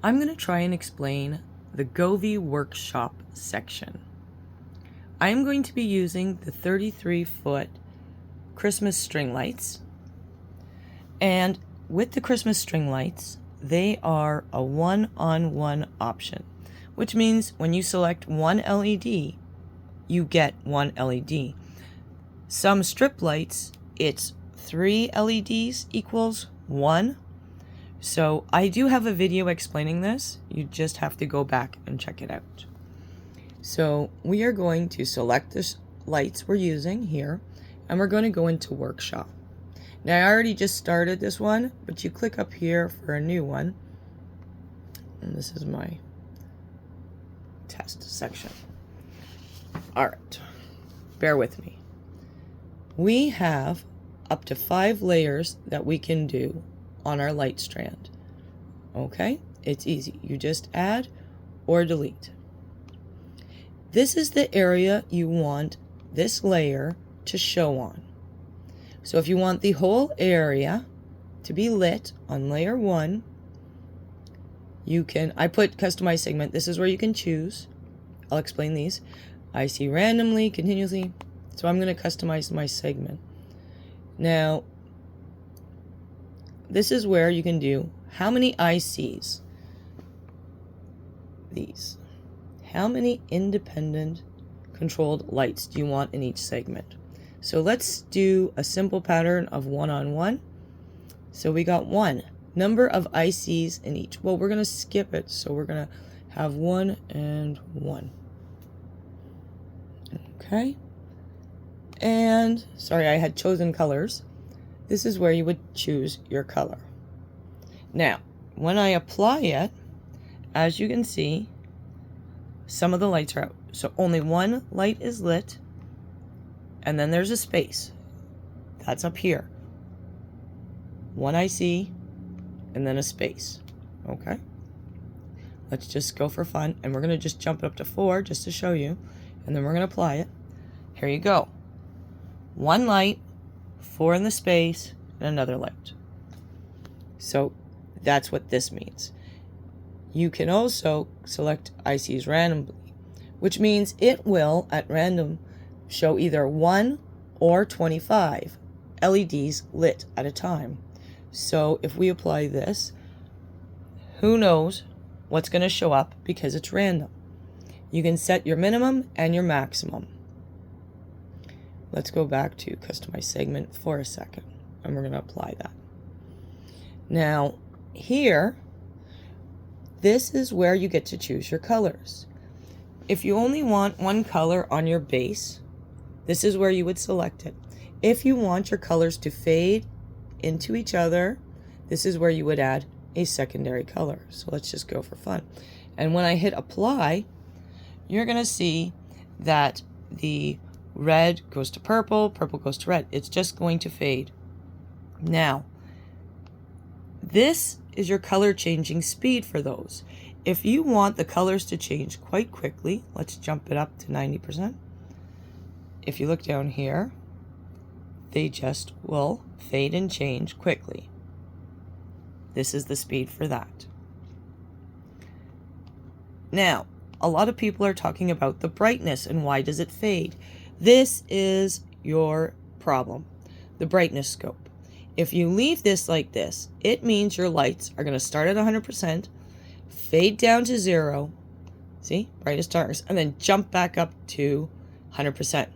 I'm going to try and explain the Govee workshop section. I am going to be using the 33-foot Christmas string lights. And with the Christmas string lights, they are a one-on-one option, which means when you select one LED, you get one LED. Some strip lights, it's 3 LEDs equals 1. So I do have a video explaining this. You just have to go back and check it out. So we are going to select the lights we're using here, and we're going to go into workshop. Now I already just started this one, but you click up here for a new one. And this is my test section. All right, bear with me. We have up to 5 layers that we can do on our light strand. Okay, it's easy. You just add or delete. This is the area you want this layer to show on. So if you want the whole area to be lit on layer 1, you can, I put customize segment. This is where you can choose. I'll explain these. I see randomly, continuously. So I'm going to customize my segment. Now, this is where you can do how many ICs, these. How many independent controlled lights do you want in each segment? So let's do a simple pattern of one-on-one. So we got 1 number of ICs in each. Well, we're going to skip it. So we're going to have 1 and 1. Okay. And sorry, I had chosen colors. This is where you would choose your color. Now, when I apply it, as you can see, some of the lights are out. So only 1 light is lit, and then there's a space. That's up here. 1 IC, and then a space. Okay? Let's just go for fun, and we're going to just jump it up to 4 just to show you, and then we're going to apply it. Here you go. 1 light, 4 in the space, and another light. So that's what this means. You can also select ICs randomly, which means it will, at random, show either 1 or 25 LEDs lit at a time. So if we apply this, who knows what's going to show up because it's random. You can set your minimum and your maximum. Let's go back to customize segment for a second, and we're going to apply that. Now, here, this is where you get to choose your colors. If you only want one color on your base, this is where you would select it. If you want your colors to fade into each other, this is where you would add a secondary color. So let's just go for fun. And when I hit apply, you're going to see that the red goes to purple, purple goes to red. It's just going to fade. Now, this is your color changing speed for those. If you want the colors to change quite quickly, let's jump it up to 90%. If you look down here, they just will fade and change quickly. This is the speed for that. Now, a lot of people are talking about the brightness and why does it fade. This is your problem, the brightness scope. If you leave this like this, it means your lights are going to start at 100%, fade down to 0, see, brightest, darkest, and then jump back up to 100%.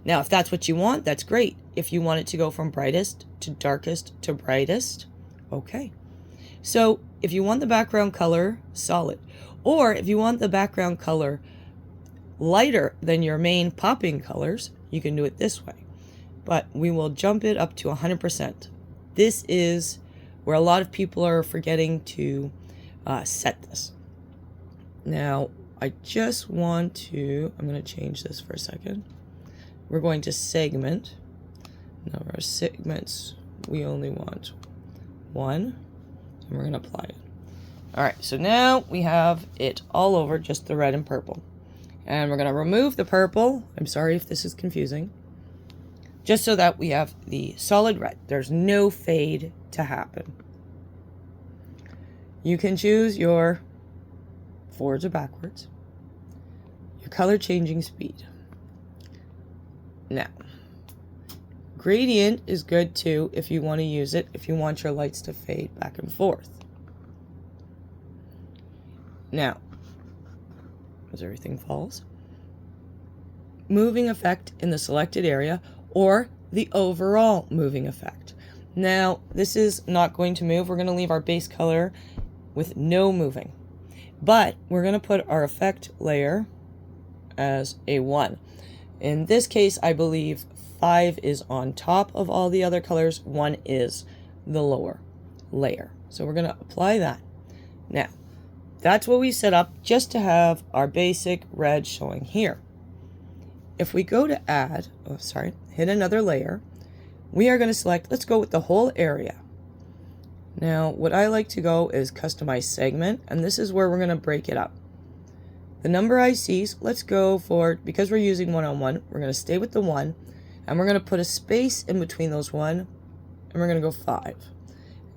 Now, if that's what you want, that's great. If you want it to go from brightest to darkest to brightest, okay. So if you want the background color solid, or if you want the background color lighter than your main popping colors, you can do it this way. But we will jump it up to 100%. This is where a lot of people are forgetting to set this. Now, I just want to, I'm going to change this for a second. We're going to segment. Now our segments, we only want 1, and we're going to apply it. All right, so now we have it all over, just the red and purple. And we're going to remove the purple. I'm sorry if this is confusing. Just so that we have the solid red. There's no fade to happen. You can choose your forwards or backwards, your color changing speed. Now, gradient is good too if you want to use it, if you want your lights to fade back and forth. Now, as everything falls, moving effect in the selected area or the overall moving effect. Now, this is not going to move. We're going to leave our base color with no moving. But we're going to put our effect layer as a 1. In this case, I believe 5 is on top of all the other colors. 1 is the lower layer. So we're going to apply that. Now, that's what we set up just to have our basic red showing here. If we go to add, hit another layer, we are going to select, let's go with the whole area. Now, what I like to go is customize segment, and this is where we're going to break it up. The number ICs, let's go for, because we're using 1-on-1, we're going to stay with the 1, and we're going to put a space in between those 1, and we're going to go 5.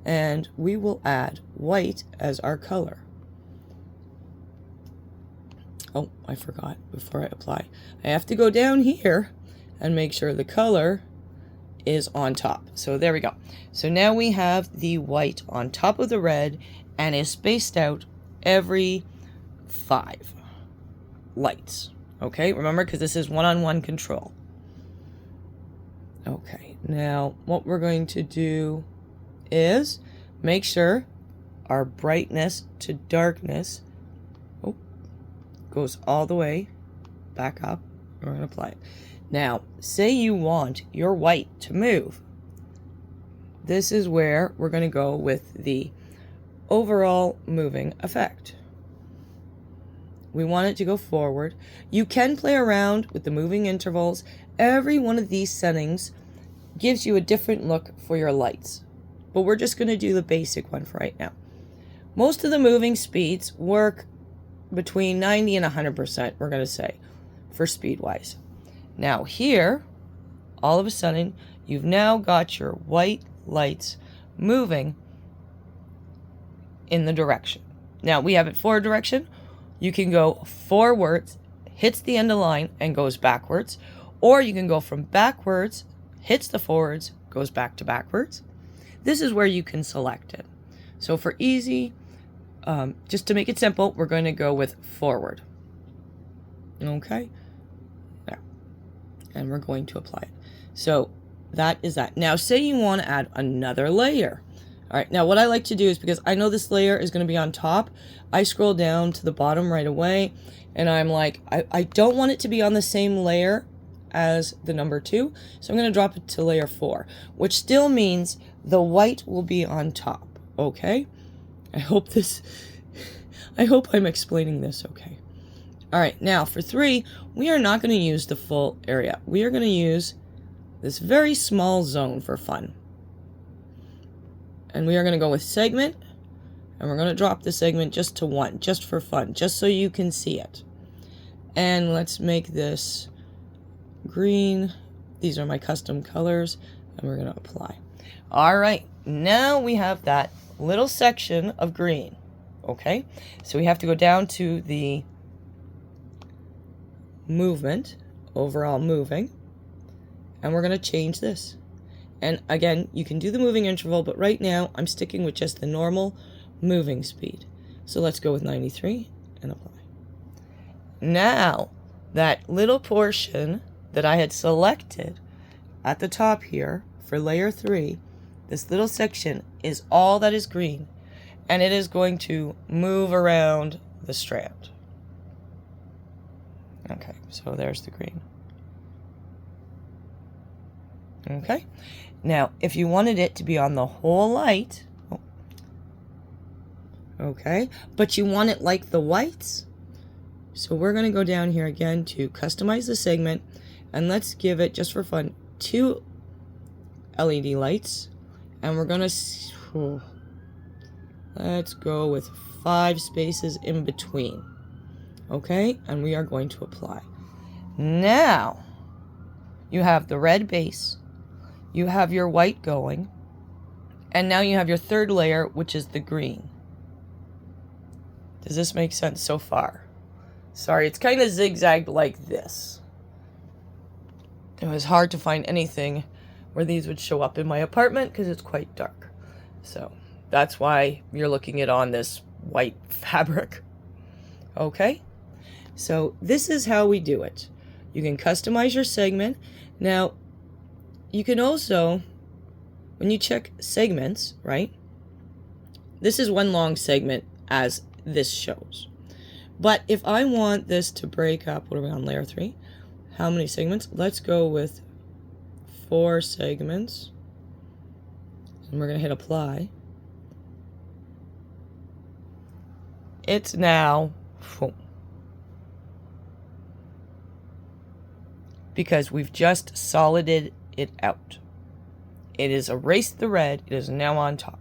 And we will add white as our color. Oh, I forgot before I apply. I have to go down here and make sure the color is on top. So there we go. So now we have the white on top of the red and is spaced out every 5 lights. Okay, remember, because this is 1-on-1 control. Okay, now what we're going to do is make sure our brightness to darkness goes all the way back up. We're going to apply it. Now, say you want your white to move. This is where we're going to go with the overall moving effect. We want it to go forward. You can play around with the moving intervals. Every one of these settings gives you a different look for your lights. But we're just going to do the basic one for right now. Most of the moving speeds work between 90 and 100%, we're going to say, for speed-wise. Now here, all of a sudden, you've now got your white lights moving in the direction. Now, we have it forward direction. You can go forwards, hits the end of line, and goes backwards. Or you can go from backwards, hits the forwards, goes back to backwards. This is where you can select it. So for easy, just to make it simple, we're going to go with forward. Okay? There. And we're going to apply it. So that is that. Now, say you want to add another layer. All right, now what I like to do is, because I know this layer is going to be on top, I scroll down to the bottom right away, and I'm like, I don't want it to be on the same layer as the number 2, so I'm going to drop it to layer 4, which still means the white will be on top, okay? I hope I'm explaining this okay. All right, now for 3, we are not going to use the full area. We are going to use this very small zone for fun. And we are going to go with segment, and we're going to drop the segment just to 1, just for fun, just so you can see it. And let's make this green. These are my custom colors, and we're going to apply. All right, now we have that little section of green. Okay, so we have to go down to the movement, overall moving, and we're going to change this. And again, you can do the moving interval, but right now I'm sticking with just the normal moving speed. So let's go with 93 and apply. Now, that little portion that I had selected at the top here for layer 3, this little section is all that is green, and it is going to move around the strand. Okay, so there's the green. Okay, now if you wanted it to be on the whole light, okay, but you want it like the whites, so we're going to go down here again to customize the segment, and let's give it, just for fun, 2 LED lights, and we're going to, let's go with 5 spaces in between, okay, and we are going to apply. Now, you have the red base, you have your white going, and now you have your third layer, which is the green. Does this make sense so far? Sorry, it's kind of zigzagged like this. It was hard to find anything where these would show up in my apartment because it's quite dark. So that's why you're looking at on this white fabric. Okay, so this is how we do it. You can customize your segment. Now, you can also, when you check segments, right? This is one long segment as this shows. But if I want this to break up, what are we on, layer 3? How many segments? Let's go with 4 segments. And we're going to hit apply. It's now full. Because we've just solided it out. It has erased the red. It is now on top.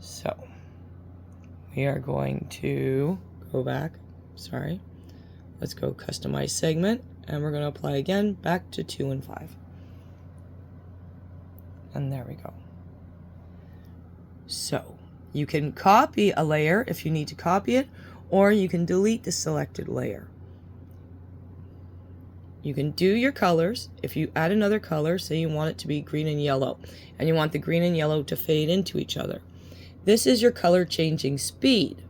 So we are going to go back. Sorry. Let's go customize segment. And we're going to apply again back to 2 and 5. And there we go. So you can copy a layer if you need to copy it, or you can delete the selected layer. You can do your colors. If you add another color, say you want it to be green and yellow, and you want the green and yellow to fade into each other. This is your color changing speed.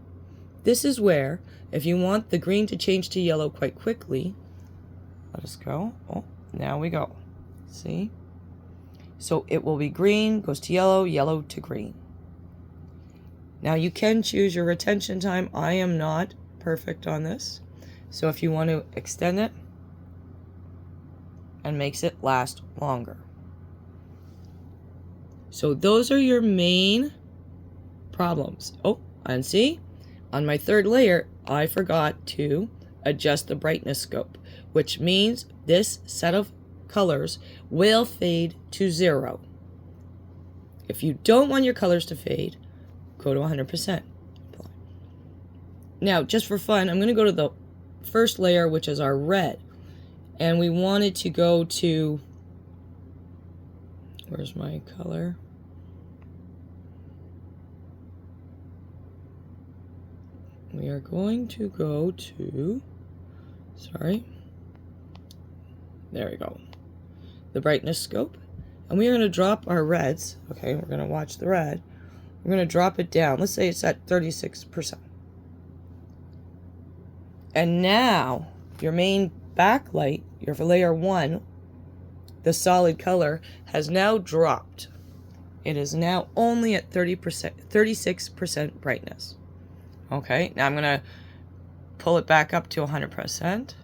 This is where, if you want the green to change to yellow quite quickly, let us go. Oh, now we go. See? So it will be green, goes to yellow, yellow to green. Now you can choose your retention time. I am not perfect on this. So if you want to extend it, and makes it last longer. So those are your main problems. Oh, and see, on my third layer, I forgot to adjust the brightness scope, which means this set of colors will fade to 0. If you don't want your colors to fade, go to 100%. Now, just for fun, I'm going to go to the first layer, which is our red. And we wanted to go to, where's my color? We are going to go to, sorry, there we go, the brightness scope. And we are going to drop our reds. Okay, we're going to watch the red. We're going to drop it down. Let's say it's at 36%. And now your main backlight, your layer 1, the solid color, has now dropped. It is now only at 36% brightness. Okay, now I'm going to pull it back up to 100%.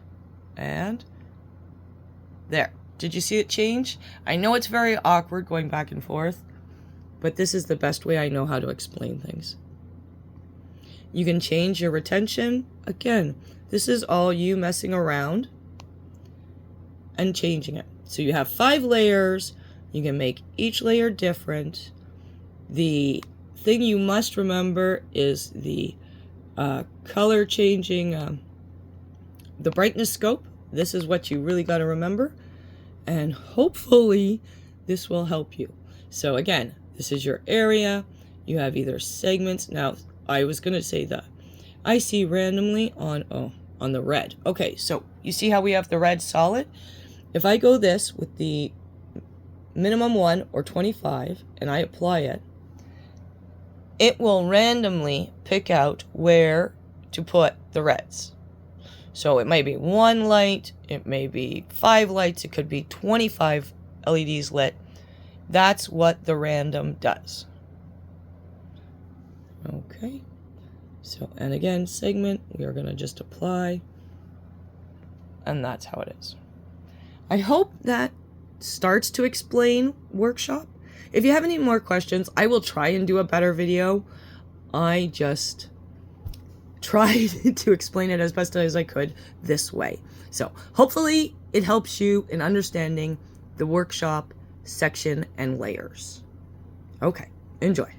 And there. Did you see it change? I know it's very awkward going back and forth, but this is the best way I know how to explain things. You can change your retention. Again, this is all you messing around and changing it. So you have 5 layers. You can make each layer different. The thing you must remember is the color changing, the brightness scope. This is what you really got to remember. And hopefully this will help you. So again, this is your area. You have either segments. Now, I was going to say that I see randomly on the red. Okay, so you see how we have the red solid? If I go this with the minimum 1 or 25 and I apply it, it will randomly pick out where to put the reds. So it might be 1 light, it may be 5 lights, it could be 25 LEDs lit. That's what the random does. Okay, so, and again, segment, we are going to just apply, and that's how it is. I hope that starts to explain workshop. If you have any more questions, I will try and do a better video. I just tried to explain it as best as I could this way. So hopefully it helps you in understanding the workshop section and layers. Okay, enjoy.